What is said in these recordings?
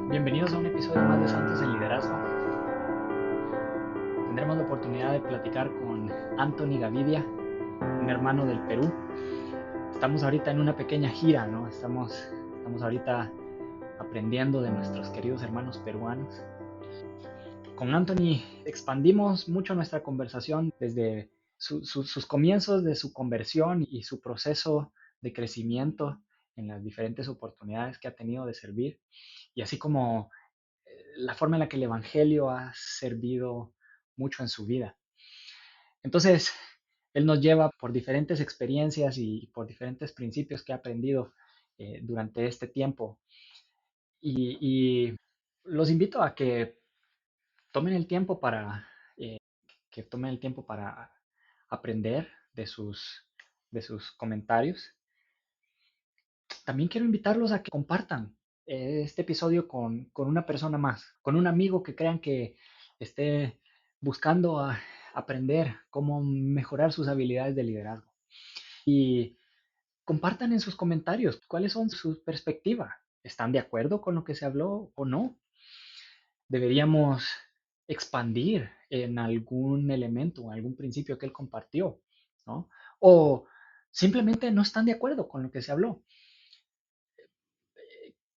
Bienvenidos a un episodio más de Santos en Liderazgo. Tendremos la oportunidad de platicar con Anthony Gavidia, un hermano del Perú. Estamos ahorita en una pequeña gira, ¿no? Estamos ahorita aprendiendo de nuestros queridos hermanos peruanos. Con Anthony expandimos mucho nuestra conversación desde sus comienzos de su conversión y su proceso de crecimiento en las diferentes oportunidades que ha tenido de servir, y así como la forma en la que el Evangelio ha servido mucho en su vida. Entonces, Él nos lleva por diferentes experiencias y por diferentes principios que ha aprendido durante este tiempo. Y los invito a que tomen el tiempo eh, tomen el tiempo para aprender de sus comentarios. También quiero invitarlos a que compartan este episodio con una persona más, con un amigo que crean que esté buscando aprender cómo mejorar sus habilidades de liderazgo. Y compartan en sus comentarios cuáles son sus perspectivas. ¿Están de acuerdo con lo que se habló o no? ¿Deberíamos expandir en algún elemento o algún principio que él compartió, ¿no? O simplemente no están de acuerdo con lo que se habló.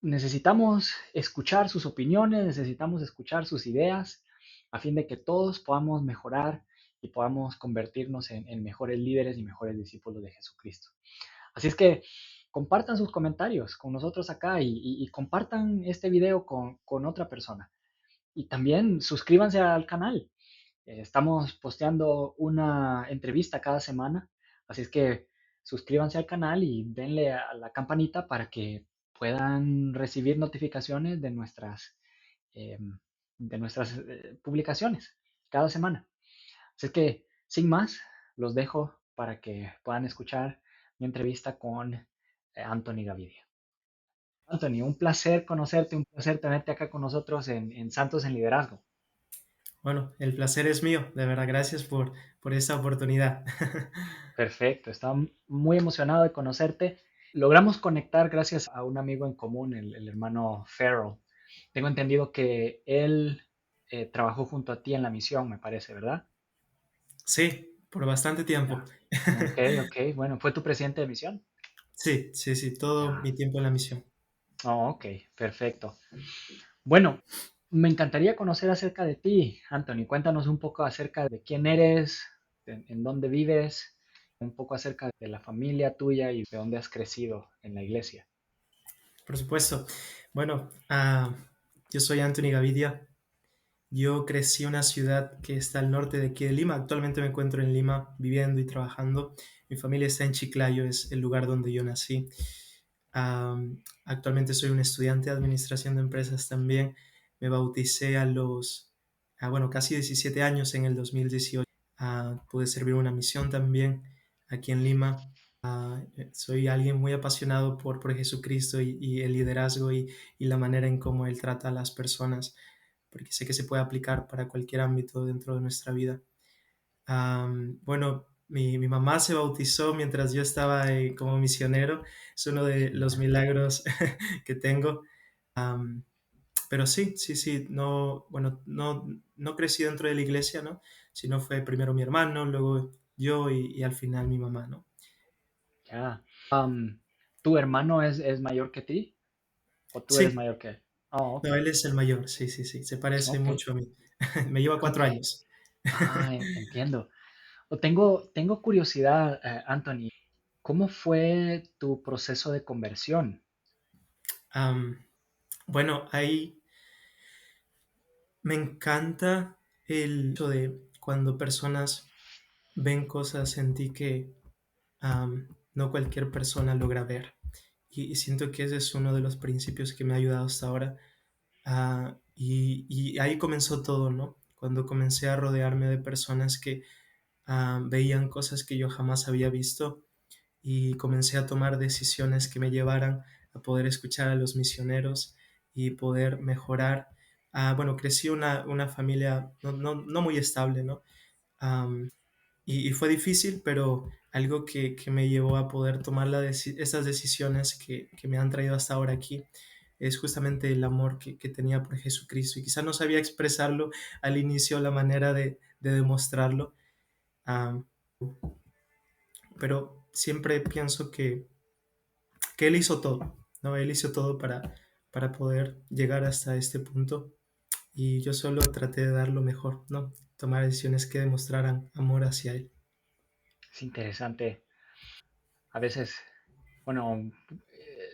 Necesitamos escuchar sus opiniones, necesitamos escuchar sus ideas, a fin de que todos podamos mejorar y podamos convertirnos en mejores líderes y mejores discípulos de Jesucristo. Así es que compartan sus comentarios con nosotros acá y compartan este video con otra persona. Y también suscríbanse al canal. Estamos posteando una entrevista cada semana, así es que suscríbanse al canal y denle a la campanita para que puedan recibir notificaciones eh, de nuestras publicaciones cada semana. Así es que, sin más, los dejo para que puedan escuchar mi entrevista con Anthony Gavidia. Anthony, un placer conocerte, un placer tenerte acá con nosotros en Santos en Liderazgo. Bueno, el placer es mío, de verdad, gracias por esta oportunidad. Perfecto, estaba muy emocionado de conocerte. Logramos conectar gracias a un amigo en común, el hermano Farrell. Tengo entendido que él trabajó junto a ti en la misión, me parece, ¿verdad? Sí, por bastante tiempo. Ya. Ok, ok, bueno, ¿fue tu presidente de misión? Sí, sí, sí, todo Ya. mi tiempo en la misión. Oh, ok, perfecto. Bueno, me encantaría conocer acerca de ti, Anthony. Cuéntanos un poco acerca de quién eres, en dónde vives, un poco acerca de la familia tuya y de dónde has crecido en la iglesia. Por supuesto. Bueno, yo soy Anthony Gavidia. Yo crecí en una ciudad que está al norte de aquí de Lima. Actualmente me encuentro en Lima viviendo y trabajando. Mi familia está en Chiclayo, es el lugar donde yo nací. Actualmente soy un estudiante de administración de empresas también. Me bauticé bueno, casi 17 años en el 2018. Pude servir una misión también aquí en Lima. Soy alguien muy apasionado por Jesucristo y el liderazgo y la manera en cómo Él trata a las personas, porque sé que se puede aplicar para cualquier ámbito dentro de nuestra vida. Bueno, mi mamá se bautizó mientras yo estaba como misionero. Es uno de los milagros que tengo. Am, pero sí, sí, sí, no, bueno, no crecí dentro de la iglesia, ¿no? Sino fue primero mi hermano, luego yo y al final mi mamá, ¿no? Ya. ¿Tu hermano es mayor que ti? ¿O tú eres Sí, mayor que él? Oh, ok. no, él es el mayor, sí, sí, sí, se parece Ok. mucho a mí. Me lleva Ok. 4 años. Entiendo. Tengo curiosidad, Anthony. ¿Cómo fue tu proceso de conversión? Am, bueno, ahí me encanta el hecho de cuando personas ven cosas en ti que no cualquier persona logra ver. Y siento que ese es uno de los principios que me ha ayudado hasta ahora. Y ahí comenzó todo, ¿no? Cuando comencé a rodearme de personas que veían cosas que yo jamás había visto y comencé a tomar decisiones que me llevaran a poder escuchar a los misioneros y poder mejorar. Bueno, crecí una familia no muy estable, ¿no? Am, y fue difícil, pero algo que me llevó a poder tomar esas decisiones que me han traído hasta ahora aquí es justamente el amor que tenía por Jesucristo. Y quizá no sabía expresarlo al inicio, la manera de demostrarlo, ah, pero siempre pienso que Él hizo todo, ¿no? Él hizo todo para poder llegar hasta este punto y yo solo traté de dar lo mejor, ¿no? Tomar decisiones que demostraran amor hacia Él. Es interesante. A veces, bueno,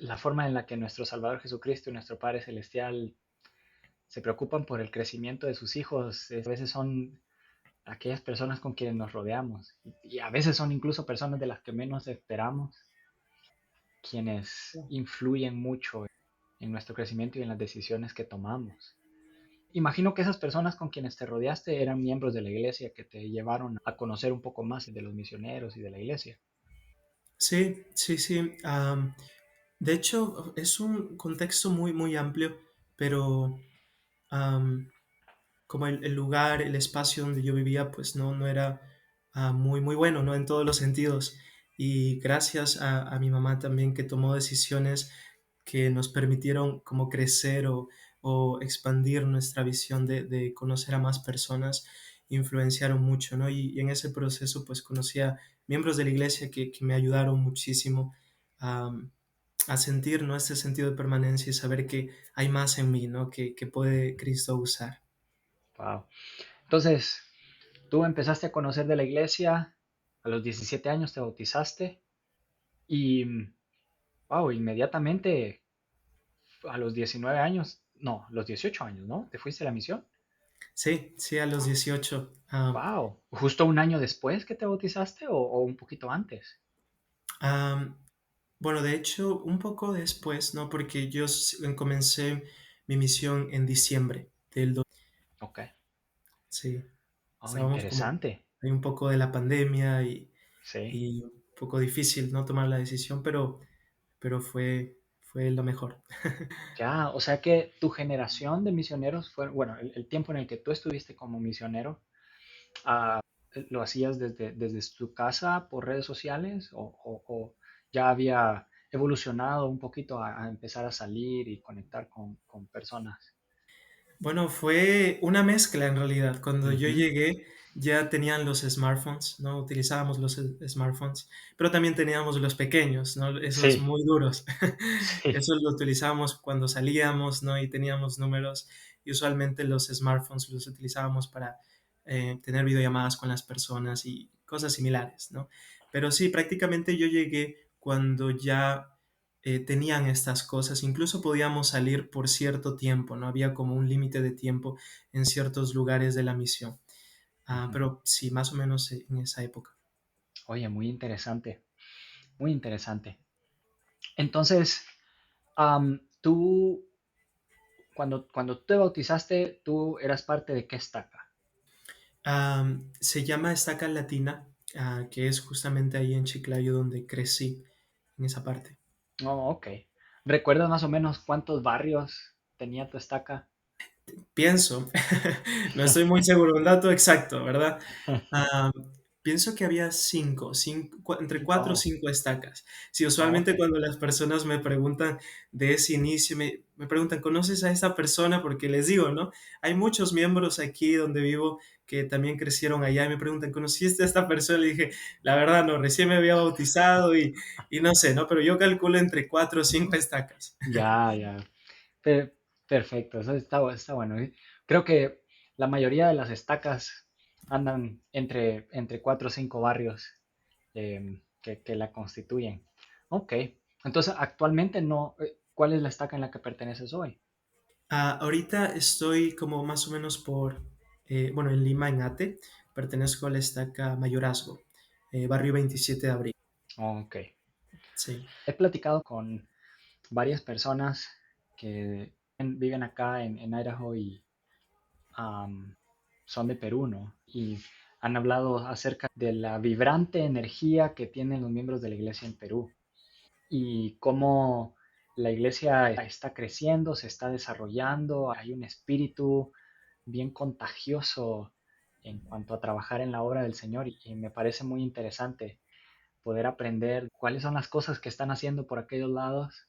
la forma en la que nuestro Salvador Jesucristo y nuestro Padre Celestial se preocupan por el crecimiento de sus hijos, a veces son aquellas personas con quienes nos rodeamos y a veces son incluso personas de las que menos esperamos, quienes influyen mucho en nuestro crecimiento y en las decisiones que tomamos. Imagino que esas personas con quienes te rodeaste eran miembros de la iglesia que te llevaron a conocer un poco más de los misioneros y de la iglesia. Sí, sí, sí. De hecho, es un contexto muy, muy amplio, pero am, como el lugar, el espacio donde yo vivía, pues no era muy, muy bueno, ¿no? En todos los sentidos. Y gracias a mi mamá también que tomó decisiones que nos permitieron como crecer o expandir nuestra visión de conocer a más personas, influenciaron mucho, ¿no? Y en ese proceso pues conocí a miembros de la iglesia que me ayudaron muchísimo a, a sentir, ¿no? Este sentido de permanencia y saber que hay más en mí, ¿no? Que puede Cristo usar. Wow. Entonces, tú empezaste a conocer de la iglesia, a los 17 años te bautizaste y, wow, inmediatamente a los 19 años, no, los 18 años, ¿no? ¿Te fuiste a la misión? Sí, sí, a los 18. Wow, justo un año después que te bautizaste o un poquito antes. Am, bueno, de hecho, un poco después, ¿no? Porque yo comencé mi misión en diciembre del Ok. Sí, Oh, estábamos como interesante. hay un poco de la pandemia Sí. y un poco difícil, ¿no? Tomar la decisión, pero fue lo mejor. Ya, o sea que tu generación de misioneros fue, bueno, el tiempo en el que tú estuviste como misionero, ah, ¿lo hacías desde tu casa por redes sociales o ya había evolucionado un poquito a empezar a salir y conectar con personas? Bueno, fue una mezcla en realidad. Cuando yo Ujú. llegué ya tenían los smartphones, ¿no? Utilizábamos los smartphones, pero también teníamos los pequeños, ¿no? Esos Sí, muy duros. sí. Esos los utilizábamos cuando salíamos, ¿no? Y teníamos números. Y usualmente los smartphones los utilizábamos para tener videollamadas con las personas y cosas similares, ¿no? Pero sí, prácticamente yo llegué cuando ya tenían estas cosas. Incluso podíamos salir por cierto tiempo, no había como un límite de tiempo en ciertos lugares de la misión. Ujú. Pero sí, más o menos en esa época. Oye, muy interesante, muy interesante. Entonces, tú, cuando te bautizaste, tú eras parte de qué estaca. Se llama Estaca Latina, que es justamente ahí en Chiclayo donde crecí, en esa parte. Oh, ok. ¿Recuerdas más o menos cuántos barrios tenía tu estaca? Pienso, no estoy muy seguro, un dato exacto, ¿verdad? Ah, pienso que había entre cuatro o Oh, cinco estacas. Sí, oh, ok. usualmente cuando las personas me preguntan de ese inicio, me preguntan, ¿conoces a esta persona? Porque les digo, ¿no? Hay muchos miembros aquí donde vivo que también crecieron allá y me preguntan, ¿conociste a esta persona? Le dije, la verdad no, recién me había bautizado y no sé, ¿no? Pero yo calculo entre cuatro o cinco estacas. Ya, ya. Pe- Perfecto, eso está bueno. Creo que la mayoría de las estacas andan entre cuatro o cinco barrios que la constituyen. Ok. Entonces, actualmente no. ¿Cuál es la estaca en la que perteneces hoy? Ahorita estoy como más o menos bueno, en Lima, en Ate, pertenezco a la estaca Mayorazgo, barrio 27 de abril. Ok. Sí. He platicado con varias personas que viven acá en Idaho y am, son de Perú, ¿no? Y han hablado acerca de la vibrante energía que tienen los miembros de la iglesia en Perú y cómo la iglesia está creciendo, se está desarrollando, hay un espíritu bien contagioso en cuanto a trabajar en la obra del Señor y me parece muy interesante poder aprender cuáles son las cosas que están haciendo por aquellos lados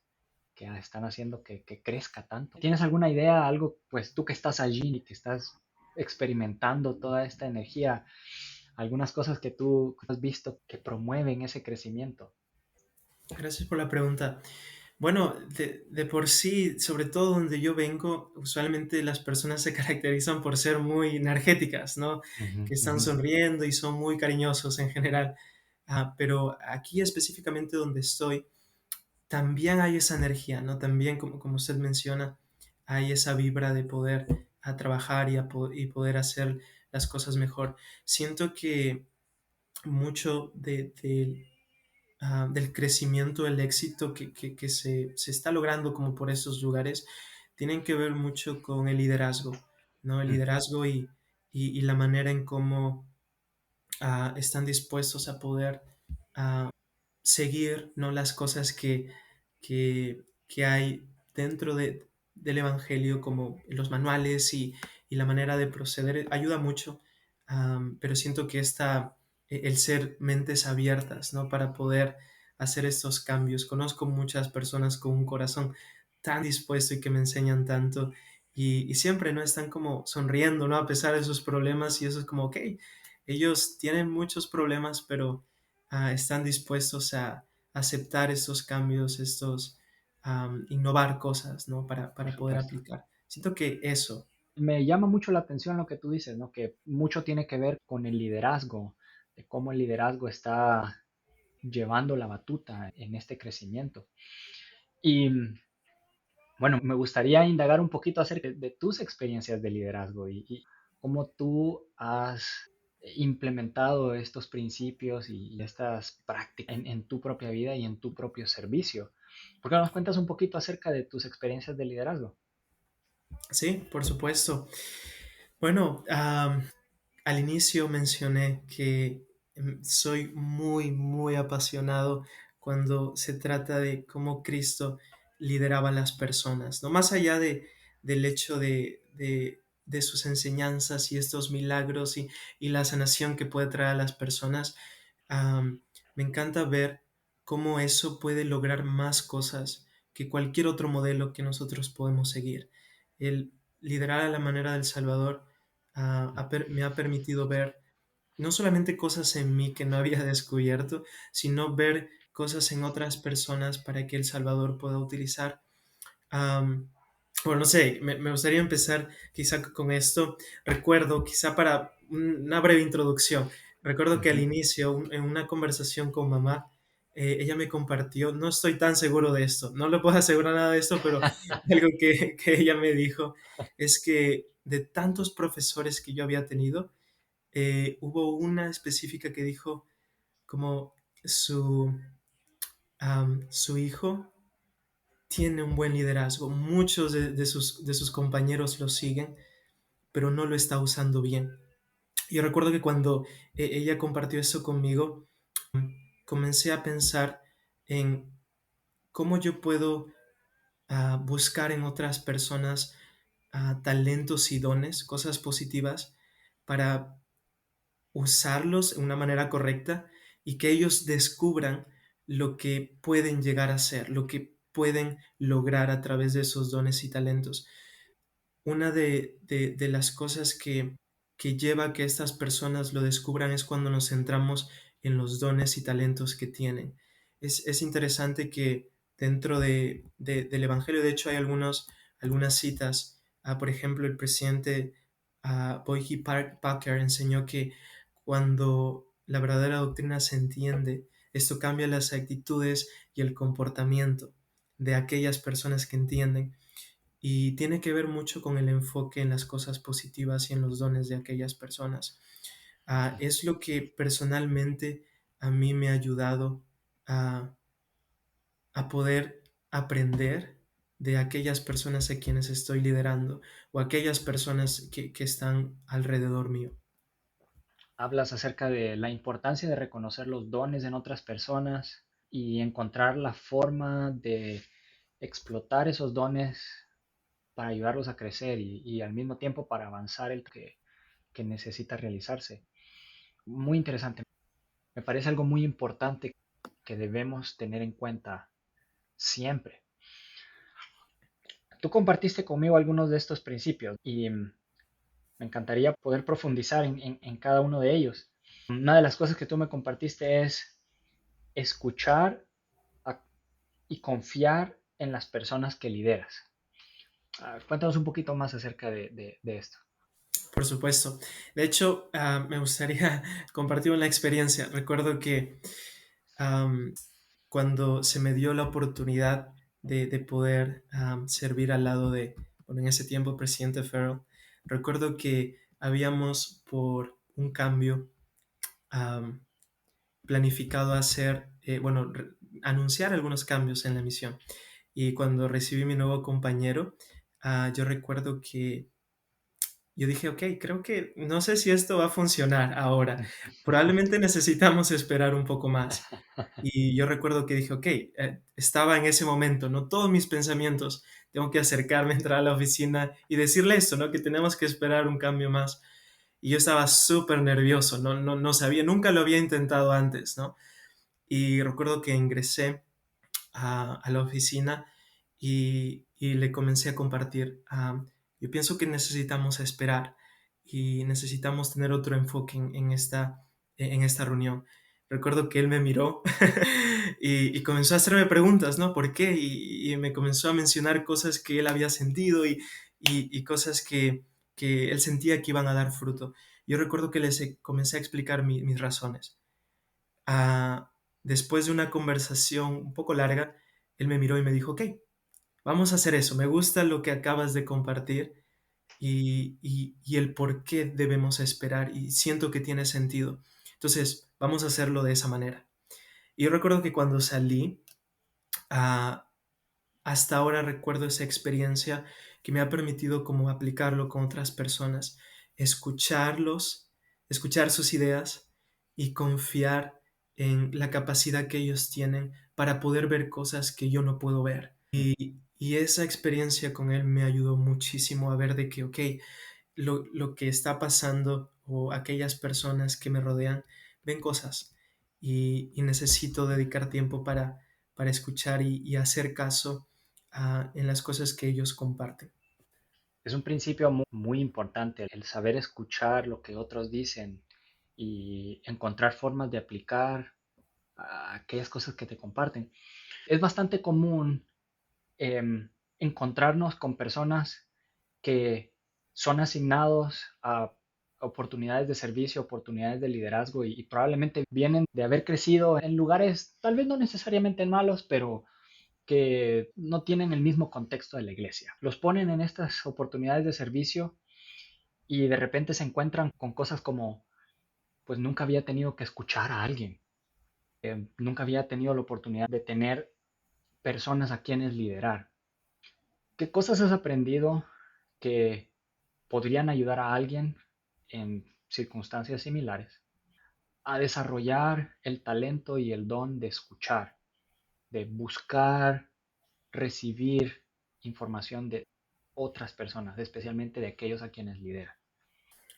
que están haciendo que crezca tanto. ¿Tienes alguna idea, algo, pues tú que estás allí y que estás experimentando toda esta energía, algunas cosas que tú has visto que promueven ese crecimiento? Gracias por la pregunta. Bueno, de por sí, sobre todo donde yo vengo, usualmente las personas se caracterizan por ser muy energéticas, ¿no? Ujú, Que están ujú, sonriendo y son muy cariñosos en general. Pero aquí específicamente donde estoy, también hay esa energía, ¿no? También, como usted menciona, hay esa vibra de poder trabajar y poder hacer las cosas mejor. Siento que mucho del crecimiento, el éxito que se está logrando como por estos lugares, tienen que ver mucho con el liderazgo, ¿no? El ujú. liderazgo y la manera en cómo están dispuestos a poder seguir, ¿no? Las cosas que hay dentro del Evangelio, como los manuales y la manera de proceder, ayuda mucho, pero siento que el ser mentes abiertas, ¿no? Para poder hacer estos cambios. Conozco muchas personas con un corazón tan dispuesto y que me enseñan tanto y siempre, ¿no? Están como sonriendo, ¿no? A pesar de sus problemas y eso es como, ok, ellos tienen muchos problemas, pero están dispuestos a aceptar estos cambios, innovar cosas, ¿no? Por Para poder supuesto. aplicar. Siento que eso, Me llama mucho la atención lo que tú dices, ¿no? Que mucho tiene que ver con el liderazgo, de cómo el liderazgo está llevando la batuta en este crecimiento. Y bueno, me gustaría indagar un poquito acerca de tus experiencias de liderazgo y cómo tú has implementado estos principios y estas prácticas en tu propia vida y en tu propio servicio. ¿Por qué no nos cuentas un poquito acerca de tus experiencias de liderazgo? sí, por supuesto. Bueno, al inicio mencioné que soy muy, muy apasionado cuando se trata de cómo Cristo lideraba a las personas, no más allá del hecho de sus enseñanzas y estos milagros y la sanación que puede traer a las personas. Me encanta ver cómo eso puede lograr más cosas que cualquier otro modelo que nosotros podemos seguir. El liderar a la manera del Salvador me ha permitido ver no solamente cosas en mí que no había descubierto, sino ver cosas en otras personas para que El Salvador pueda utilizar. Am, bueno, no sé, me gustaría empezar quizá con esto. Recuerdo, quizá para una breve introducción, recuerdo que al Ujú. inicio, en una conversación con mamá, ella me compartió, no estoy tan seguro de esto, no le puedo asegurar nada de esto, pero algo que ella me dijo es que de tantos profesores que yo había tenido, hubo una específica que dijo como su hijo tiene un buen liderazgo, muchos de sus compañeros lo siguen, pero no lo está usando bien. Yo recuerdo que cuando ella compartió eso conmigo, comencé a pensar en cómo yo puedo buscar en otras personas talentos y dones, cosas positivas, para usarlos de una manera correcta y que ellos descubran lo que pueden llegar a ser, lo que pueden lograr a través de esos dones y talentos. Una de las cosas que lleva a que estas personas lo descubran es cuando nos centramos en los dones y talentos que tienen. Es interesante que dentro del Evangelio, de hecho, hay algunas citas. Por ejemplo, el presidente Boyki Packer enseñó que cuando la verdadera doctrina se entiende, esto cambia las actitudes y el comportamiento de aquellas personas que entienden y tiene que ver mucho con el enfoque en las cosas positivas y en los dones de aquellas personas. Es lo que personalmente a mí me ha ayudado a, a poder aprender de aquellas personas a quienes estoy liderando o aquellas personas que están alrededor mío. Hablas acerca de la importancia de reconocer los dones en otras personas y encontrar la forma de explotar esos dones para ayudarlos a crecer y al mismo tiempo para avanzar el que necesita realizarse. Muy interesante. Me parece algo muy importante que debemos tener en cuenta siempre. Tú compartiste conmigo algunos de estos principios y me encantaría poder profundizar en cada uno de ellos. Una de las cosas que tú me compartiste es escuchar a- y confiar en las personas que lideras. Cuéntanos un poquito más acerca de esto. Por supuesto. De hecho, me gustaría compartir una experiencia. Recuerdo que cuando se me dio la oportunidad de poder servir al lado de, bueno, en ese tiempo, presidente Farrell, recuerdo que habíamos por un cambio am, planificado hacer, bueno, anunciar algunos cambios en la misión. Y cuando recibí mi nuevo compañero, yo recuerdo que yo dije, ok, creo que no sé si esto va a funcionar ahora. Probablemente necesitamos esperar un poco más. Y yo recuerdo que dije, ok, estaba en ese momento, ¿no? Todos mis pensamientos, tengo que acercarme, entrar a la oficina y decirle esto, ¿no? Que tenemos que esperar un cambio más. Y yo estaba súper nervioso, no sabía, nunca lo había intentado antes, ¿no? Y recuerdo que ingresé a la oficina y le comencé a compartir. Yo pienso que necesitamos esperar y necesitamos tener otro enfoque en esta reunión. Recuerdo que él me miró y comenzó a hacerme preguntas, ¿no? ¿Por qué? Y me comenzó a mencionar cosas que él había sentido y cosas que él sentía que iban a dar fruto. Yo recuerdo que comencé a explicar mis razones. Ah, Después de una conversación un poco larga, él me miró y me dijo, ok, vamos a hacer eso, me gusta lo que acabas de compartir y el por qué debemos esperar y siento que tiene sentido. Entonces, vamos a hacerlo de esa manera. Y yo recuerdo que cuando salí, ah, hasta ahora recuerdo esa experiencia que me ha permitido como aplicarlo con otras personas, escucharlos, escuchar sus ideas y confiar en la capacidad que ellos tienen para poder ver cosas que yo no puedo ver. Y esa experiencia con él me ayudó muchísimo a ver de que, ok, lo que está pasando o aquellas personas que me rodean ven cosas y necesito dedicar tiempo para escuchar y hacer caso en las cosas que ellos comparten. Es un principio muy importante el saber escuchar lo que otros dicen y encontrar formas de aplicar a aquellas cosas que te comparten. Es bastante común encontrarnos con personas que son asignados a oportunidades de servicio, oportunidades de liderazgo y probablemente vienen de haber crecido en lugares tal vez no necesariamente malos, pero que no tienen el mismo contexto de la iglesia. Los ponen en estas oportunidades de servicio y de repente se encuentran con cosas como, pues nunca había tenido que escuchar a alguien, nunca había tenido la oportunidad de tener personas a quienes liderar. ¿Qué cosas has aprendido que podrían ayudar a alguien en circunstancias similares a desarrollar el talento y el don de escuchar, de buscar, recibir información de otras personas, especialmente de aquellos a quienes lidera?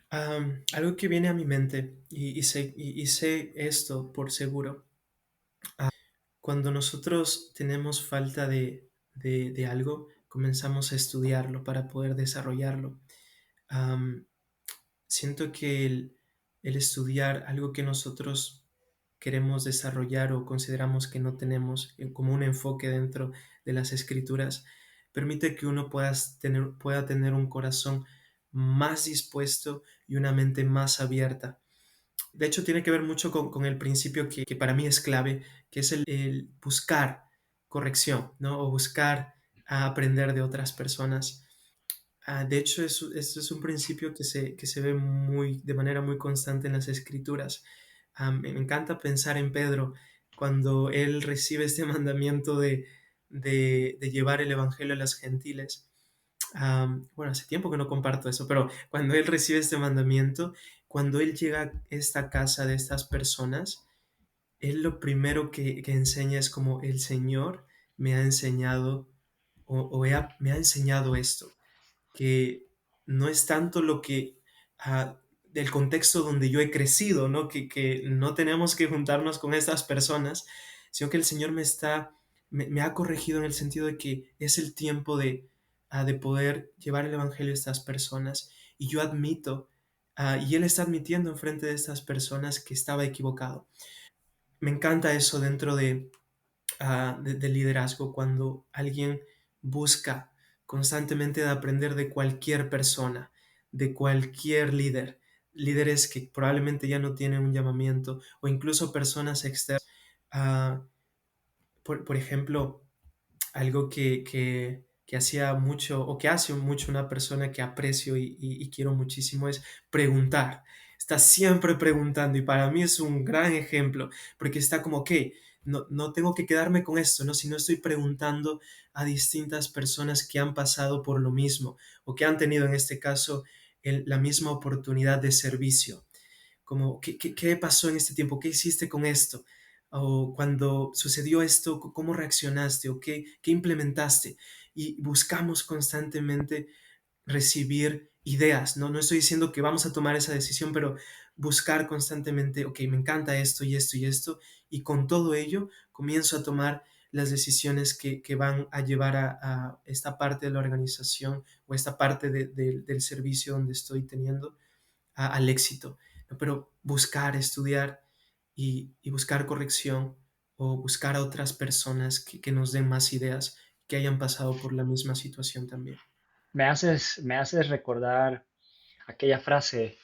Algo que viene a mi mente y sé esto por seguro, cuando nosotros tenemos falta de algo, comenzamos a estudiarlo para poder desarrollarlo. Am, Siento que el estudiar algo que nosotros queremos desarrollar o consideramos que no tenemos como un enfoque dentro de las escrituras, permite que uno pueda tener un corazón más dispuesto y una mente más abierta. De hecho, tiene que ver mucho con el principio que para mí es clave, que es el buscar corrección, ¿no? O buscar aprender de otras personas. De hecho, eso es un principio que se ve de manera muy constante en las escrituras. Me encanta pensar en Pedro cuando él recibe este mandamiento de llevar el Evangelio a las gentiles. Bueno, hace tiempo que no comparto eso, pero cuando él recibe este mandamiento, cuando él llega a esta casa de estas personas, él lo primero que enseña es como el Señor me ha enseñado me ha enseñado esto que no es tanto lo que del contexto donde yo he crecido, ¿no? Que no tenemos que juntarnos con estas personas, sino que el Señor me ha corregido en el sentido de que es el tiempo de poder llevar el Evangelio a estas personas. Y yo admito, y él está admitiendo enfrente de estas personas que estaba equivocado. Me encanta eso dentro del liderazgo, cuando alguien busca constantemente de aprender de cualquier persona, de cualquier líder, líderes que probablemente ya no tienen un llamamiento o incluso personas externas. Ah, por ejemplo, algo que hacía mucho o que hace mucho una persona que aprecio y quiero muchísimo es preguntar. Está siempre preguntando y para mí es un gran ejemplo porque está como, ok, no tengo que quedarme con esto, ¿no? Si no estoy preguntando a distintas personas que han pasado por lo mismo o que han tenido en este caso la misma oportunidad de servicio, como, ¿qué pasó en este tiempo? ¿Qué hiciste con esto? O cuando sucedió esto, ¿cómo reaccionaste? ¿O qué implementaste? Y buscamos constantemente recibir ideas, ¿no? No estoy diciendo que vamos a tomar esa decisión, pero buscar constantemente, ok, me encanta esto y esto y esto, y con todo ello comienzo a tomar las decisiones que van a llevar a esta parte de la organización o esta parte del servicio donde estoy teniendo al éxito, ¿no? Pero buscar, estudiar y buscar corrección o buscar a otras personas que nos den más ideas, que hayan pasado por la misma situación también. Me haces recordar aquella frase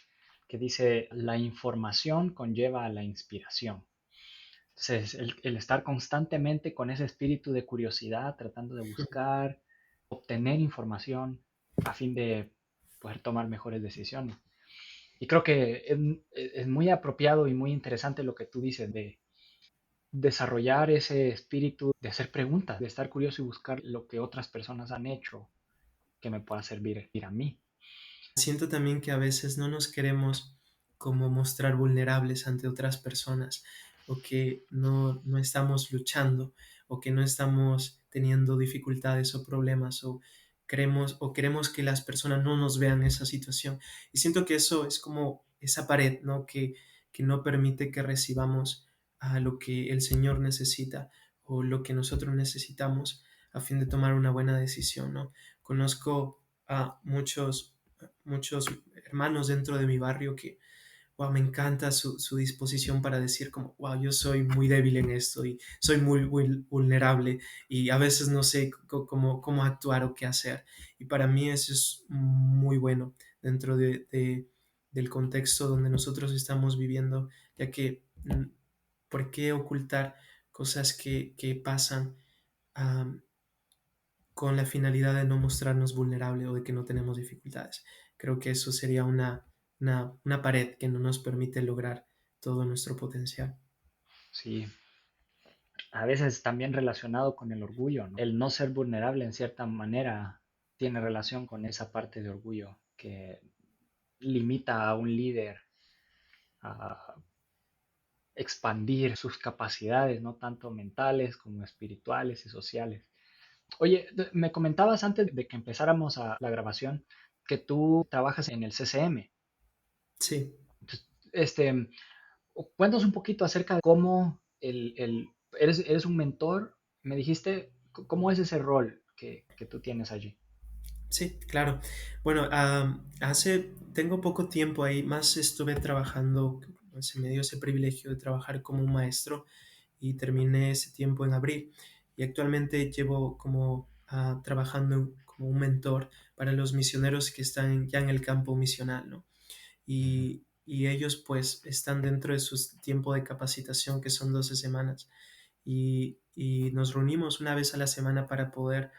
que dice, la información conlleva a la inspiración. Entonces, el estar constantemente con ese espíritu de curiosidad, tratando de buscar, obtener información a fin de poder tomar mejores decisiones. Y creo que es muy apropiado y muy interesante lo que tú dices de desarrollar ese espíritu de hacer preguntas, de estar curioso y buscar lo que otras personas han hecho que me pueda servir a mí. Siento también que a veces no nos queremos como mostrar vulnerables ante otras personas o que no estamos luchando o que no estamos teniendo dificultades o problemas o queremos que las personas no nos vean esa situación. Y siento que eso es como esa pared, ¿no? Que no permite que recibamos a lo que el Señor necesita o lo que nosotros necesitamos a fin de tomar una buena decisión, ¿no? Conozco a muchos hermanos dentro de mi barrio que, wow, me encanta su disposición para decir como, wow, yo soy muy débil en esto y soy muy vulnerable y a veces no sé cómo actuar o qué hacer. Y para mí eso es muy bueno dentro del contexto donde nosotros estamos viviendo, ya que, ¿por qué ocultar cosas que pasan? Con la finalidad de no mostrarnos vulnerables o de que no tenemos dificultades. Creo que eso sería una pared que no nos permite lograr todo nuestro potencial. Sí, a veces también relacionado con el orgullo, ¿no? El no ser vulnerable en cierta manera tiene relación con esa parte de orgullo que limita a un líder a expandir sus capacidades, no tanto mentales como espirituales y sociales. Oye, me comentabas antes de que empezáramos la grabación que tú trabajas en el CCM. Sí, Entonces, cuéntanos un poquito acerca de cómo eres un mentor, me dijiste, ¿cómo es ese rol que tú tienes allí? sí, claro. Bueno, tengo poco tiempo ahí, más estuve trabajando, se me dio ese privilegio de trabajar como un maestro y terminé ese tiempo en abril. Y actualmente llevo como trabajando como un mentor para los misioneros que están ya en el campo misional, ¿no? Y ellos pues están dentro de su tiempo de capacitación, que son 12 semanas, y nos reunimos una vez a la semana para poder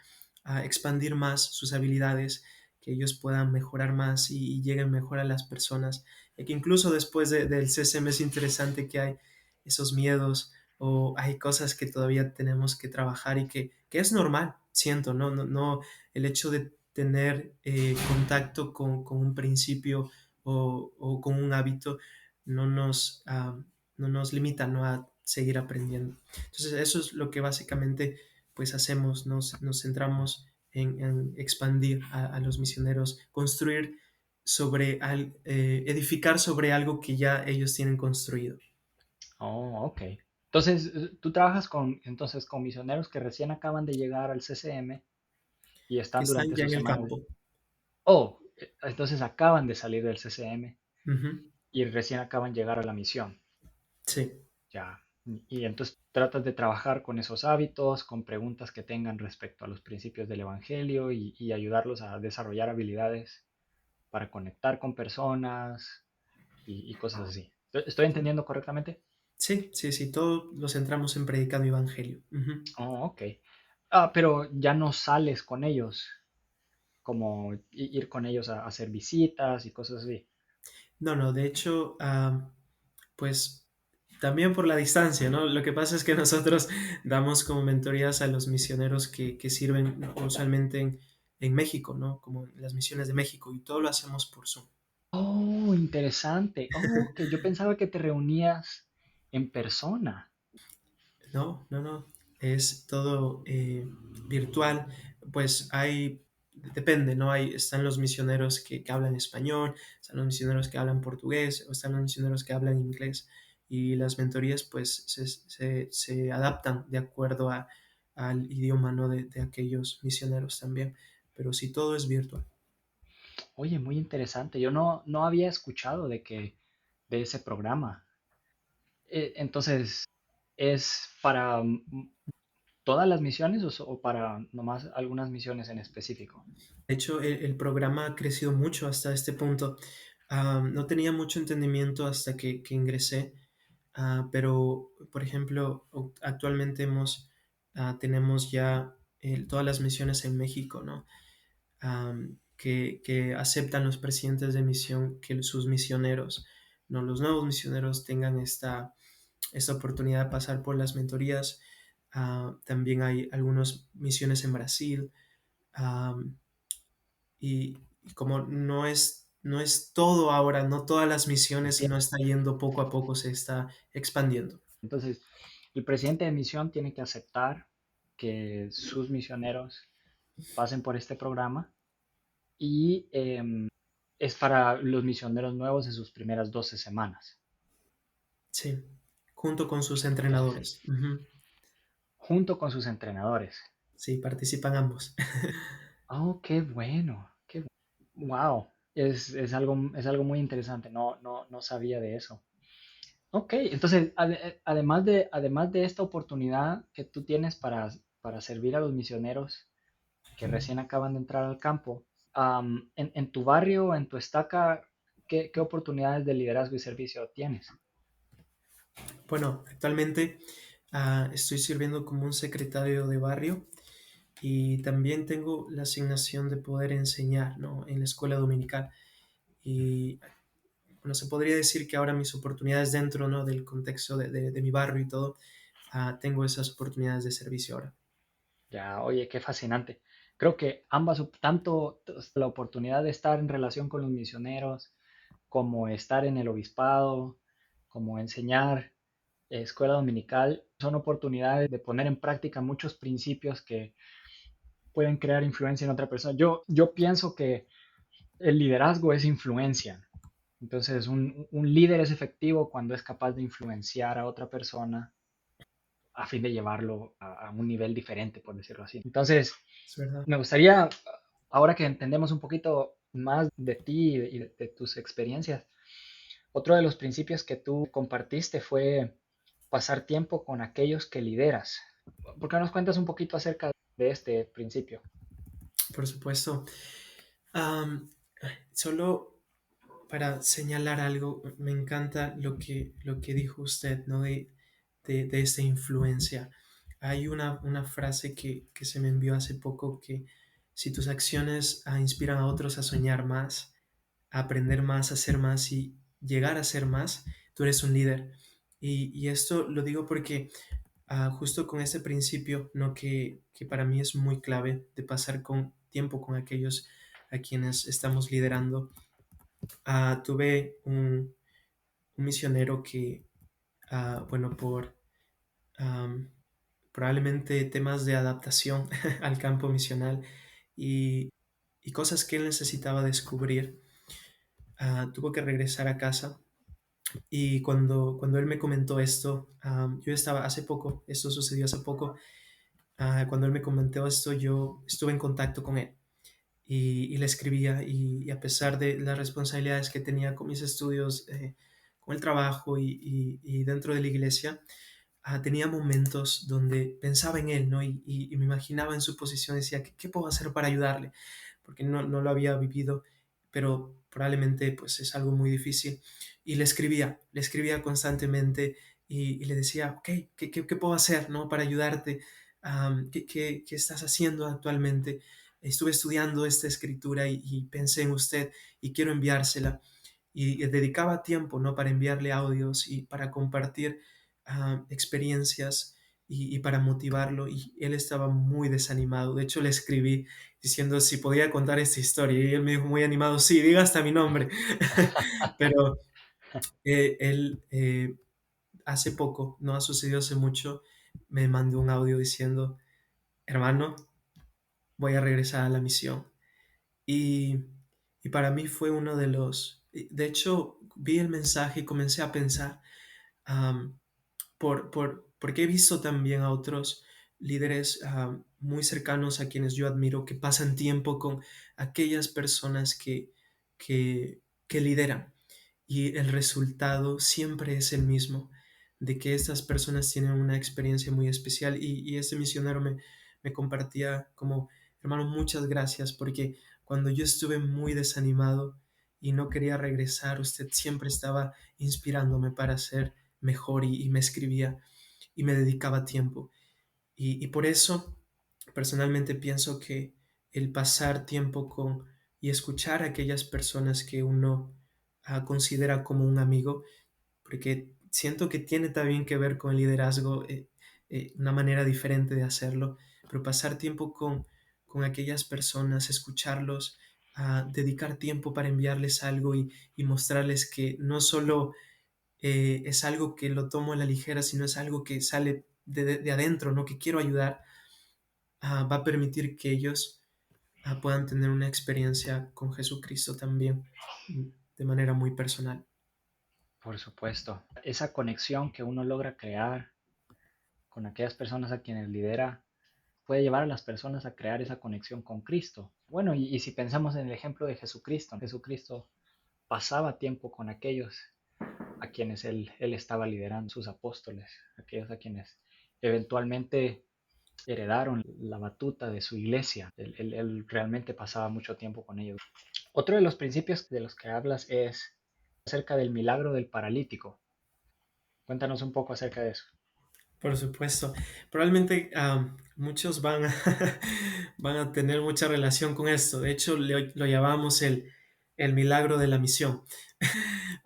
expandir más sus habilidades, que ellos puedan mejorar más y lleguen mejor a las personas, y que incluso después del CCM es interesante que hay esos miedos o hay cosas que todavía tenemos que trabajar y que es normal, siento, no el hecho de tener contacto con un principio o con un hábito no no nos limita, ¿no? A seguir aprendiendo. Entonces eso es lo que básicamente pues hacemos, nos centramos en expandir a los misioneros, construir edificar sobre algo que ya ellos tienen construido. Oh, ok. Entonces, tú trabajas entonces, con misioneros que recién acaban de llegar al CCM y que están están durante ya sus en el semanas. campo. Oh, entonces acaban de salir del CCM Ujú. y recién acaban de llegar a la misión. Sí, Ya. Y entonces tratas de trabajar con esos hábitos, con preguntas que tengan respecto a los principios del Evangelio y ayudarlos a desarrollar habilidades para conectar con personas y cosas así. ¿Estoy entendiendo correctamente? sí, sí, sí, todos los centramos en predicando evangelio. Ujú. Oh, ok. Pero ya no sales con ellos, como ir con ellos a hacer visitas y cosas así. No, no, de hecho, pues también por la distancia, ¿no? Lo que pasa es que nosotros damos como mentorías a los misioneros que sirven usualmente en México, ¿no? Como en las misiones de México, y todo lo hacemos por Zoom. Oh, interesante. Oh, que yo pensaba que te reunías en persona. No, no, no. Es todo virtual. Pues depende, ¿no? Están los misioneros que hablan español, están los misioneros que hablan portugués, o están los misioneros que hablan inglés. Y las mentorías, pues, se adaptan de acuerdo al idioma, ¿no? De aquellos misioneros también. Pero sí, todo es virtual. Oye, muy interesante. Yo no había escuchado de ese programa. Entonces, ¿es para todas las misiones o para nomás algunas misiones en específico? De hecho, el programa ha crecido mucho hasta este punto. No tenía mucho entendimiento hasta que ingresé. Pero, por ejemplo, actualmente tenemos ya todas las misiones en México, ¿no? Que aceptan los presidentes de misión que sus misioneros, ¿no? Los nuevos misioneros tengan esta oportunidad de pasar por las mentorías. También hay algunas misiones en Brasil. am, y como no es todo ahora, no todas las misiones, Entiendo. sino está yendo poco a poco, se está expandiendo. Entonces, el presidente de misión tiene que aceptar que sus misioneros pasen por este programa y es para los misioneros nuevos en sus primeras 12 semanas. Sí, junto con sus Entonces, entrenadores. Ujú. junto con sus entrenadores. Sí, participan ambos. Oh, qué bueno, wow, es algo muy interesante, no sabía de eso. Ok, entonces, además de esta oportunidad que tú tienes para servir a los misioneros que recién acaban de entrar al campo, en tu barrio, en tu estaca, qué oportunidades de liderazgo y servicio tienes? Bueno, actualmente estoy sirviendo como un secretario de barrio y también tengo la asignación de poder enseñar, ¿no? En la escuela dominical. Y bueno, se podría decir que ahora mis oportunidades dentro, ¿no? Del contexto de mi barrio y todo, tengo esas oportunidades de servicio ahora. Ya, oye, qué fascinante. Creo que ambas, tanto la oportunidad de estar en relación con los misioneros, como estar en el obispado, como enseñar escuela dominical, son oportunidades de poner en práctica muchos principios que pueden crear influencia en otra persona. Yo pienso que el liderazgo es influencia. Entonces, un líder es efectivo cuando es capaz de influenciar a otra persona a fin de llevarlo a un nivel diferente, por decirlo así. Entonces, Es verdad. me gustaría, ahora que entendemos un poquito más de ti de tus experiencias, otro de los principios que tú compartiste fue pasar tiempo con aquellos que lideras. ¿Por qué nos cuentas un poquito acerca de este principio? Por supuesto. Am, Solo para señalar algo, me encanta lo que dijo usted, ¿no? De esta influencia. Hay una frase que se me envió hace poco que si tus acciones inspiran a otros a soñar más, a aprender más, a hacer más y llegar a ser más, tú eres un líder. Y esto lo digo porque justo con ese principio, ¿no? Que para mí es muy clave de pasar tiempo con aquellos a quienes estamos liderando. Tuve un misionero que, bueno, por am, probablemente temas de adaptación al campo misional y, y cosas que él necesitaba descubrir, tuvo que regresar a casa. Y cuando él me comentó esto, yo estaba hace poco, esto sucedió hace poco, Cuando él me comentó esto, yo estuve en contacto con él y le escribía y a pesar de las responsabilidades que tenía con mis estudios, con el trabajo y dentro de la iglesia, tenía momentos donde pensaba en él, ¿no? Y me imaginaba en su posición, decía, ¿qué puedo hacer para ayudarle? Porque no lo había vivido, pero probablemente pues es algo muy difícil. Y le escribía constantemente y le decía, ok, ¿qué puedo hacer, ¿no? Para ayudarte. ¿Qué estás haciendo actualmente? Estuve estudiando esta escritura y pensé en usted y quiero enviársela. Y dedicaba tiempo, ¿no? Para enviarle audios y para compartir experiencias y para motivarlo. Y él estaba muy desanimado. De hecho, le escribí diciendo si podía contar esta historia. Y él me dijo muy animado, sí, diga hasta mi nombre. Pero él hace poco, no ha sucedido hace mucho, me mandó un audio diciendo, hermano, voy a regresar a la misión. Y, y para mí fue uno de los... De hecho, vi el mensaje y comencé a pensar, am, porque he visto también a otros líderes muy cercanos a quienes yo admiro que pasan tiempo con aquellas personas que lideran y el resultado siempre es el mismo, de que estas personas tienen una experiencia muy especial y este misionero me compartía como, hermano, muchas gracias porque cuando yo estuve muy desanimado y no quería regresar, usted siempre estaba inspirándome para ser mejor y me escribía y me dedicaba tiempo. Y por eso personalmente pienso que el pasar tiempo con y escuchar a aquellas personas que uno considera como un amigo, porque siento que tiene también que ver con el liderazgo, una manera diferente de hacerlo, pero pasar tiempo con aquellas personas, escucharlos, dedicar tiempo para enviarles algo y mostrarles que no solo es algo que lo tomo a la ligera, sino es algo que sale de adentro, ¿no? Que quiero ayudar, va a permitir que ellos puedan tener una experiencia con Jesucristo también de manera muy personal. Por supuesto. Esa conexión que uno logra crear con aquellas personas a quienes lidera puede llevar a las personas a crear esa conexión con Cristo. Bueno, y si pensamos en el ejemplo de Jesucristo, Jesucristo pasaba tiempo con aquellos a quienes él estaba liderando, sus apóstoles, aquellos a quienes eventualmente heredaron la batuta de su iglesia. Él realmente pasaba mucho tiempo con ellos. Otro de los principios de los que hablas es acerca del milagro del paralítico. Cuéntanos un poco acerca de eso. Por supuesto. Probablemente muchos van a tener mucha relación con esto. De hecho, lo llamamos el milagro de la misión.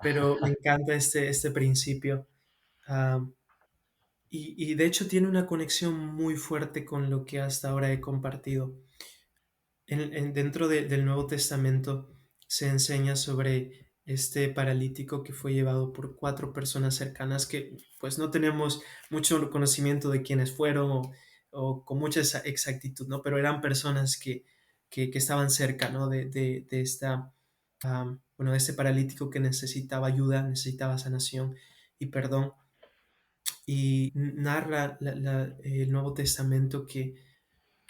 Pero me encanta este principio. Am, y de hecho tiene una conexión muy fuerte con lo que hasta ahora he compartido. Dentro del Nuevo Testamento se enseña sobre este paralítico que fue llevado por cuatro personas cercanas que pues no tenemos mucho conocimiento de quiénes fueron o con mucha exactitud, ¿no? Pero eran personas que estaban cerca, ¿no? De esta, bueno, de este paralítico que necesitaba ayuda, necesitaba sanación y perdón. Y narra el Nuevo Testamento que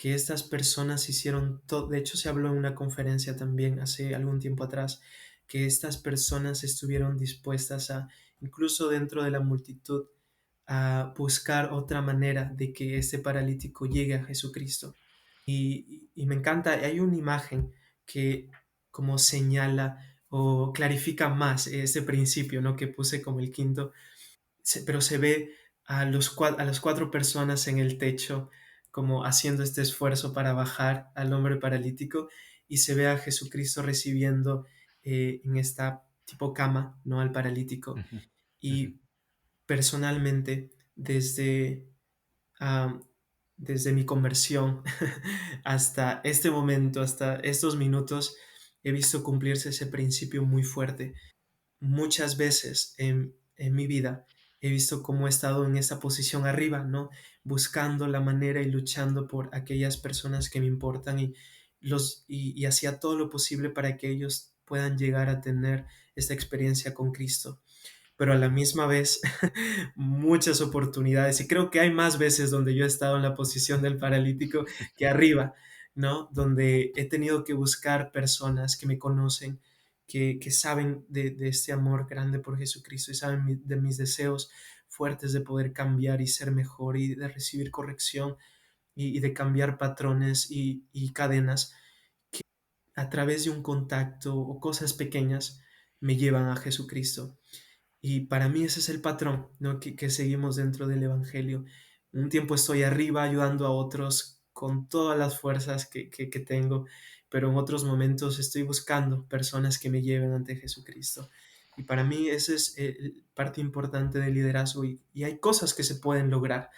estas personas hicieron todo, de hecho se habló en una conferencia también hace algún tiempo atrás, que estas personas estuvieron dispuestas a, incluso dentro de la multitud, a buscar otra manera de que este paralítico llegue a Jesucristo. Y me encanta, hay una imagen que como señala o clarifica más ese principio, ¿no? Que puse como el quinto, pero se ve a las cuatro personas en el techo como haciendo este esfuerzo para bajar al hombre paralítico y se ve a Jesucristo recibiendo en esta tipo cama, ¿no? Al paralítico. Ujú, ujú. Y personalmente, ah, desde mi conversión hasta este momento, hasta estos minutos, he visto cumplirse ese principio muy fuerte muchas veces en mi vida he visto cómo he estado en esa posición arriba, ¿no? Buscando la manera y luchando por aquellas personas que me importan y hacía todo lo posible para que ellos puedan llegar a tener esta experiencia con Cristo. pero a la misma vez muchas oportunidades. Y creo que hay más veces donde yo he estado en la posición del paralítico que arriba, ¿no? Donde he tenido que buscar personas que me conocen, que saben de este amor grande por Jesucristo y saben de mis deseos fuertes de poder cambiar y ser mejor y de recibir corrección y de cambiar patrones y cadenas a través de un contacto o cosas pequeñas me llevan a Jesucristo. Y para mí ese es el patrón, ¿no? Que seguimos dentro del Evangelio. Un tiempo estoy arriba ayudando a otros con todas las fuerzas que tengo, pero en otros momentos estoy buscando personas que me lleven ante Jesucristo. Y para mí esa es parte importante del liderazgo y hay cosas que se pueden lograr.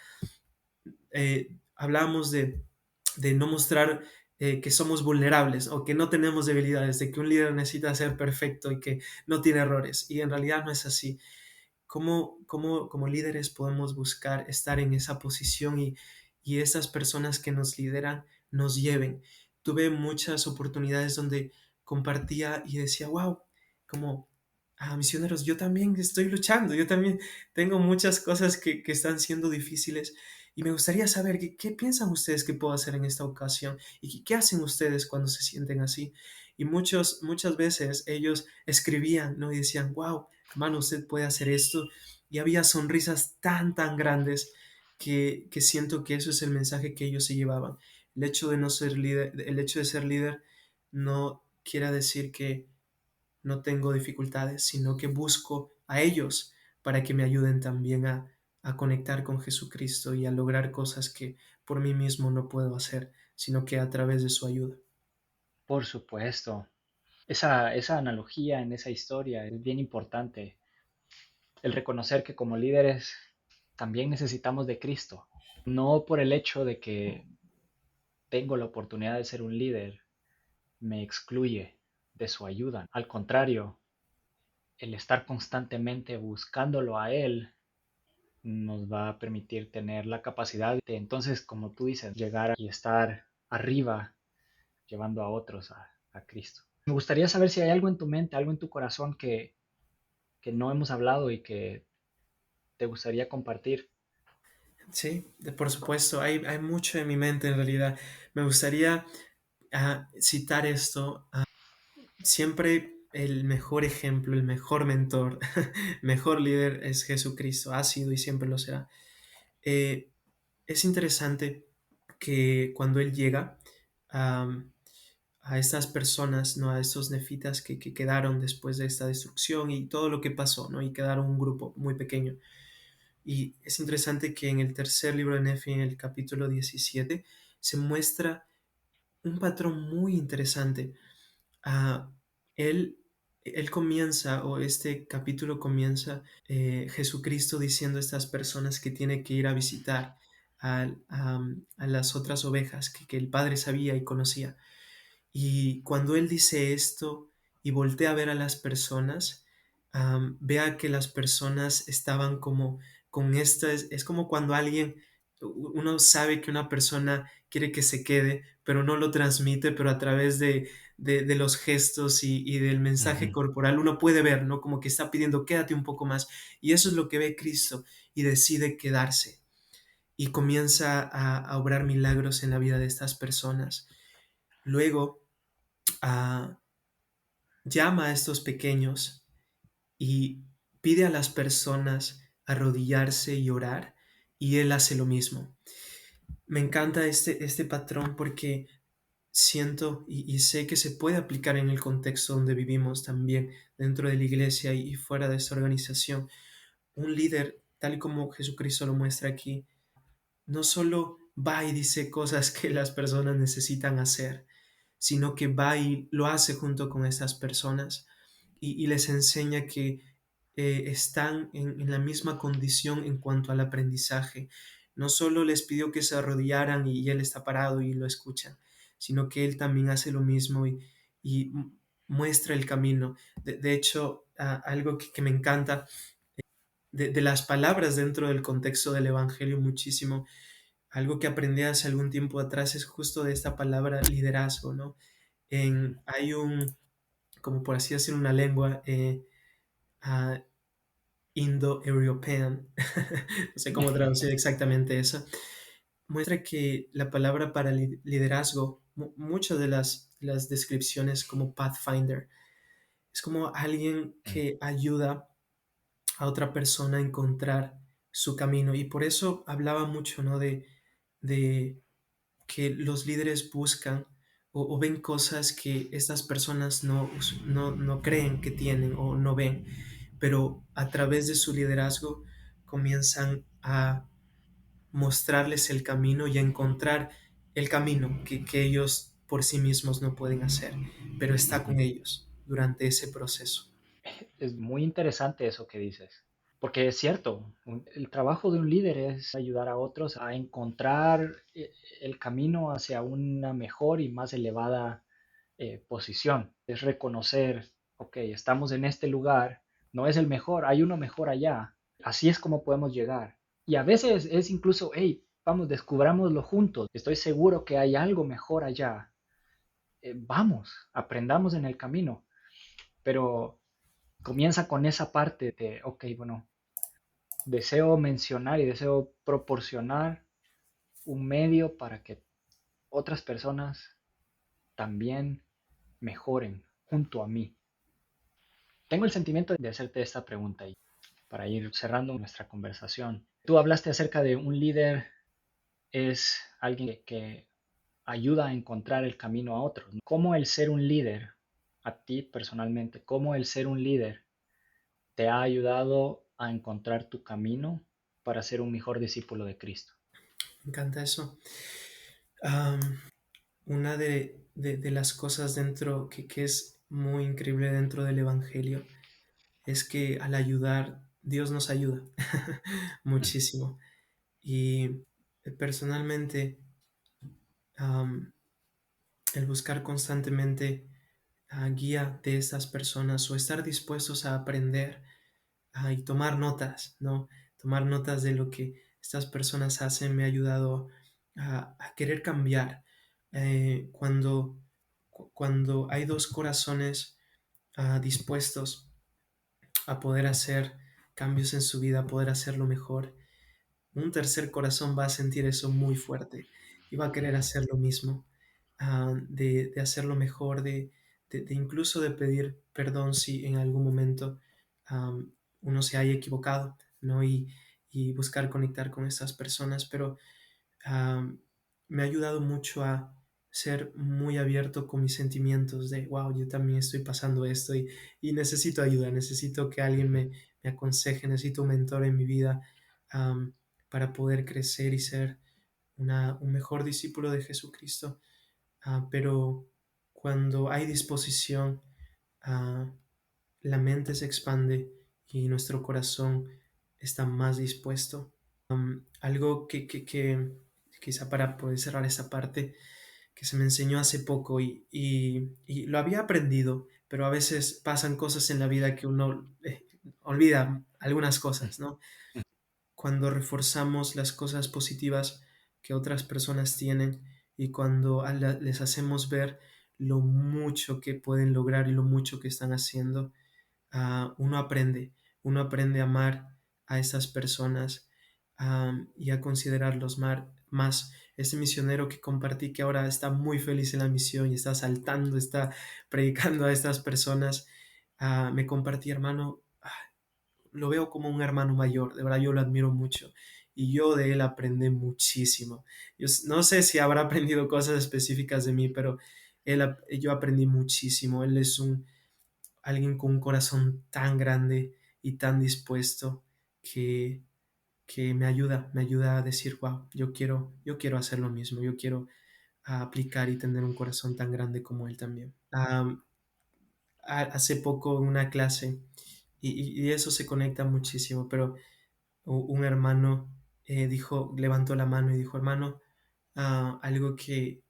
Hablamos de no mostrar que somos vulnerables o que no tenemos debilidades, de que un líder necesita ser perfecto y que no tiene errores. Y en realidad no es así. ¿Cómo como líderes podemos buscar estar en esa posición y esas personas que nos lideran nos lleven? Tuve muchas oportunidades donde compartía y decía, wow, como misioneros, yo también estoy luchando, yo también tengo muchas cosas que están siendo difíciles y me gustaría saber qué piensan ustedes que puedo hacer en esta ocasión y qué hacen ustedes cuando se sienten así. Y muchas veces ellos escribían, ¿no? Y decían, wow, hermano, usted puede hacer esto. Y había sonrisas tan grandes que siento que eso es el mensaje que ellos se llevaban. El hecho de no ser líder, el hecho de ser líder no quiere decir que no tengo dificultades, sino que busco a ellos para que me ayuden también a conectar con Jesucristo y a lograr cosas que por mí mismo no puedo hacer, sino que a través de su ayuda. Por supuesto. Esa analogía en esa historia es bien importante. El reconocer que como líderes también necesitamos de Cristo. No por el hecho de que tengo la oportunidad de ser un líder, me excluye de su ayuda. Al contrario, el estar constantemente buscándolo a Él nos va a permitir tener la capacidad de entonces, como tú dices, llegar y estar arriba llevando a otros a Cristo. Me gustaría saber si hay algo en tu mente, algo en tu corazón que no hemos hablado y que te gustaría compartir. Sí, por supuesto, hay mucho en mi mente en realidad. Me gustaría citar esto. Siempre el mejor ejemplo, el mejor mentor, mejor líder es Jesucristo, ha sido y siempre lo será. Eh, es interesante que cuando Él llega a, a estas personas, ¿no? A estos nefitas que quedaron después de esta destrucción y todo lo que pasó, ¿no? Y quedaron un grupo muy pequeño. Y es interesante que en el tercer libro de Nefi, en el capítulo 17, se muestra un patrón muy interesante. Ah, él, él comienza, o este capítulo comienza, Jesucristo diciendo a estas personas que tiene que ir a visitar a las otras ovejas que el Padre sabía y conocía. Y cuando él dice esto y voltea a ver a las personas, vea que las personas estaban como con esta, es como cuando alguien, uno sabe que una persona quiere que se quede, pero no lo transmite, pero a través de los gestos y del mensaje Ujú. corporal uno puede ver, ¿no? Como que está pidiendo, quédate un poco más. Y eso es lo que ve Cristo y decide quedarse y comienza a obrar milagros en la vida de estas personas. Luego, ah, llama a estos pequeños y pide a las personas arrodillarse y orar, y él hace lo mismo. Me encanta este patrón porque siento y sé que se puede aplicar en el contexto donde vivimos también, dentro de la iglesia y fuera de esta organización. Un líder, tal y como Jesucristo lo muestra aquí, no solo va y dice cosas que las personas necesitan hacer, sino que va y lo hace junto con estas personas y les enseña que están en la misma condición en cuanto al aprendizaje. No solo les pidió que se arrodillaran y él está parado y lo escucha, sino que él también hace lo mismo y muestra el camino. De hecho, algo que me encanta de las palabras dentro del contexto del Evangelio muchísimo, algo que aprendí hace algún tiempo atrás es justo de esta palabra liderazgo, ¿no? Hay un, como por así decir, una lengua, Indo-European, no sé cómo traducir exactamente eso, muestra que la palabra para liderazgo, muchas de las descripciones como Pathfinder, es como alguien que ayuda a otra persona a encontrar su camino. Y por eso hablaba mucho, ¿no? De que los líderes buscan o ven cosas que estas personas no creen que tienen o no ven, pero a través de su liderazgo comienzan a mostrarles el camino y a encontrar el camino que ellos por sí mismos no pueden hacer, pero está con ellos durante ese proceso. Es muy interesante eso que dices, porque es cierto, el trabajo de un líder es ayudar a otros a encontrar el camino hacia una mejor y más elevada posición. Es reconocer, ok, estamos en este lugar, no es el mejor, hay uno mejor allá. Así es como podemos llegar. Y a veces es incluso, hey, vamos, descubrámoslo juntos. Estoy seguro que hay algo mejor allá. Vamos, aprendamos en el camino. Pero comienza con esa parte de, ok, bueno, deseo mencionar y deseo proporcionar un medio para que otras personas también mejoren junto a mí. Tengo el sentimiento de hacerte esta pregunta y para ir cerrando nuestra conversación. Tú hablaste acerca de un líder es alguien que ayuda a encontrar el camino a otros. ¿Cómo el ser un líder, a ti personalmente, cómo el ser un líder te ha ayudado a encontrar tu camino para ser un mejor discípulo de Cristo? Me encanta eso. Am, una de las cosas dentro que es muy increíble dentro del Evangelio es que al ayudar, Dios nos ayuda muchísimo. Y personalmente, am, el buscar constantemente guía de estas personas o estar dispuestos a aprender y tomar notas, ¿no? Tomar notas de lo que estas personas hacen me ha ayudado a querer cambiar. Cuando hay dos corazones dispuestos a poder hacer cambios en su vida, a poder hacerlo mejor, un tercer corazón va a sentir eso muy fuerte y va a querer hacer lo mismo, de hacerlo mejor, de incluso de pedir perdón si en algún momento uno se haya equivocado, ¿no? Y buscar conectar con estas personas, pero me ha ayudado mucho a ser muy abierto con mis sentimientos de, wow, yo también estoy pasando esto y necesito ayuda, necesito que alguien me aconseje, necesito un mentor en mi vida am, para poder crecer y ser un mejor discípulo de Jesucristo. Pero cuando hay disposición, ah, la mente se expande y nuestro corazón está más dispuesto. Algo que quizá para poder cerrar esa parte, que se me enseñó hace poco y lo había aprendido, pero a veces pasan cosas en la vida que uno olvida algunas cosas, ¿no? Cuando reforzamos las cosas positivas que otras personas tienen y cuando les hacemos ver lo mucho que pueden lograr y lo mucho que están haciendo, uno aprende a amar a esas personas y a considerarlos más. Este misionero que compartí que ahora está muy feliz en la misión y está saltando, está predicando a estas personas, me compartí, hermano, lo veo como un hermano mayor, de verdad yo lo admiro mucho y yo de él aprendí muchísimo. No sé si habrá aprendido cosas específicas de mí, pero yo aprendí muchísimo. Él es alguien con un corazón tan grande y tan dispuesto que, que me ayuda a decir, wow, yo quiero hacer lo mismo, yo quiero aplicar y tener un corazón tan grande como él también. Hace poco en una clase, y eso se conecta muchísimo, pero un hermano levantó la mano y dijo, hermano, algo que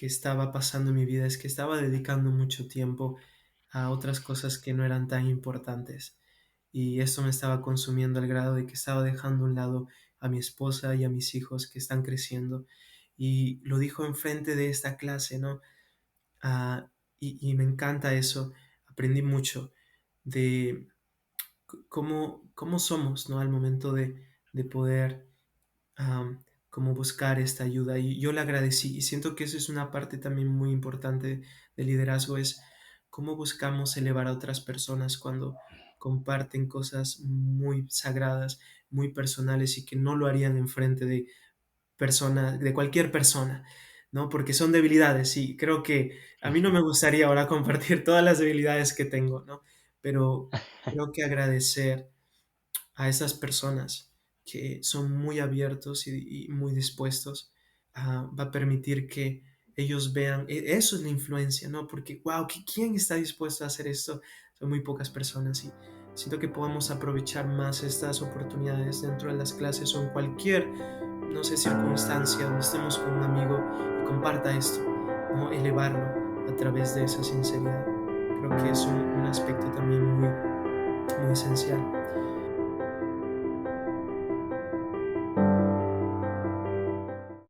estaba pasando en mi vida es que estaba dedicando mucho tiempo a otras cosas que no eran tan importantes. Y esto me estaba consumiendo al grado de que estaba dejando a un lado a mi esposa y a mis hijos que están creciendo. Y lo dijo enfrente de esta clase, ¿no? Y me encanta eso. Aprendí mucho de cómo somos, ¿no? Al momento de poder como buscar esta ayuda. Y yo le agradecí y siento que eso es una parte también muy importante del liderazgo, es cómo buscamos elevar a otras personas cuando comparten cosas muy sagradas, muy personales y que no lo harían enfrente de personas, de cualquier persona, ¿no? Porque son debilidades y creo que a mí no me gustaría ahora compartir todas las debilidades que tengo, ¿no? Pero creo que agradecer a esas personas que son muy abiertos y muy dispuestos, va a permitir que ellos vean, eso es la influencia, ¿no? Porque, wow, ¿quién está dispuesto a hacer esto? Son muy pocas personas y siento que podemos aprovechar más estas oportunidades dentro de las clases o en cualquier, no sé, circunstancia donde estemos con un amigo y comparta esto, ¿no? Elevarlo a través de esa sinceridad. Creo que es un aspecto también muy, muy esencial.